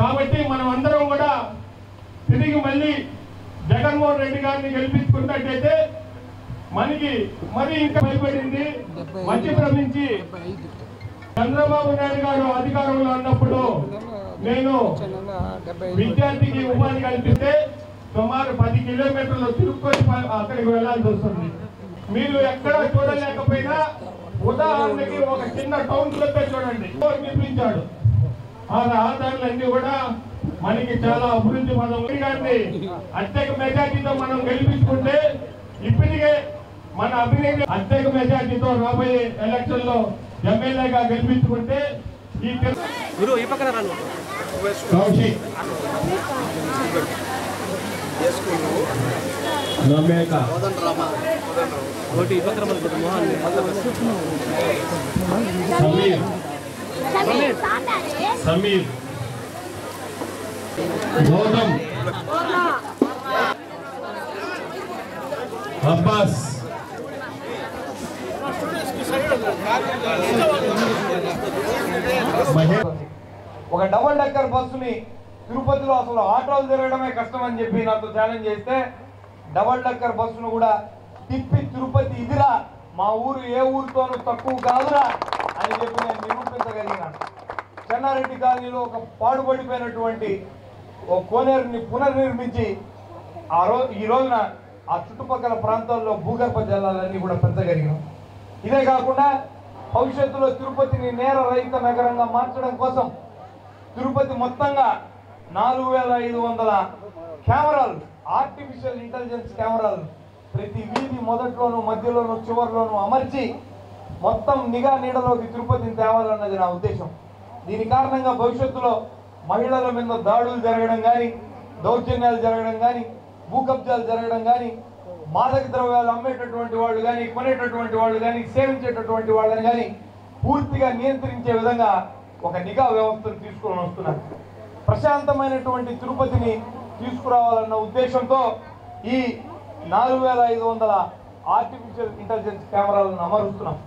కాబట్టి మనం అందరం కూడా తిరిగి మళ్ళీ జగన్మోహన్ రెడ్డి గారిని గెలిపించుకున్నట్టయితే మనకి మరి ఇంకా భయపడింది మధ్య ప్రమించి చంద్రబాబు నాయుడు గారు అధికారంలో ఉన్నప్పుడు నేను విద్యార్థికి ఉపాధి కల్పిస్తే సుమారు 10 కిలోమీటర్లు తిరుక్కొని అక్కడికి వెళ్లాల్సి వస్తుంది. మీరు ఎక్కడ చూడలేకపోయినా ఉదాహరణకి ఒక చిన్న టౌన్ క్లబ్ చూడండి నిర్మించాడు. ఆ రహదారులన్నీ కూడా మనకి చాలా అభివృద్ధి పదం గారిని అత్యధిక మెజార్టీతో మనం గెలిపించుకుంటే ఇప్పటికే మన అభివృద్ధి అత్యధిక మెజార్టీతో రాబోయే ఎలక్షన్ లో ఎమ్మెల్యేగా గెలిపించుకుంటే ఈ కౌశిక్ సమీర్ గౌతమ్ అబ్బాస్ ఒక డబుల్ డెక్కర్ బస్సుని తిరుపతిలో అసలు ఆటోలు తిరగడమే కష్టం అని చెప్పి నాతో ఛాలెంజ్ చేస్తే డబుల్ డెక్కర్ బస్సును కూడా తిప్పి తిరుపతి ఇదిరా మా ఊరు ఏ ఊరితోనూ తక్కువ కాదురా అని చెప్పి నేను నిరూపించగలిగినాను. చెన్నారెడ్డి కాలనీలో ఒక పాడుపడిపోయినటువంటి ఓ కోనేరుని పునర్నిర్మించి ఈ రోజున ఆ చుట్టుపక్కల ప్రాంతాల్లో భూగర్భ జలాలన్నీ కూడా పెంచగలిగినాం. ఇదే కాకుండా భవిష్యత్తులో తిరుపతిని నేర రహిత నగరంగా మార్చడం కోసం తిరుపతి మొత్తంగా 4500 కెమెరాలు, ఆర్టిఫిషియల్ ఇంటెలిజెన్స్ కెమెరాలు ప్రతి వీధి మొదట్లోనూ మధ్యలోనూ చివరిలోనూ అమర్చి మొత్తం నిఘా నీడలోకి తిరుపతిని తేవాలన్నది నా ఉద్దేశం. దీని కారణంగా భవిష్యత్తులో మహిళల మీద దాడులు జరగడం కానీ, దౌర్జన్యాలు జరగడం కానీ, భూకబ్జాలు జరగడం కానీ, మాదక ద్రవ్యాలు అమ్మేటటువంటి వాళ్ళు కానీ, కొనేటటువంటి వాళ్ళు కానీ, సేవించేటటువంటి వాళ్ళని కానీ పూర్తిగా నియంత్రించే విధంగా ఒక నిఘా వ్యవస్థను తీసుకొని వస్తున్నారు. ప్రశాంతమైనటువంటి తిరుపతిని తీసుకురావాలన్న ఉద్దేశంతో ఈ 4500 ఆర్టిఫిషియల్ ఇంటెలిజెన్స్ కెమెరాలను అమరుస్తున్నాం.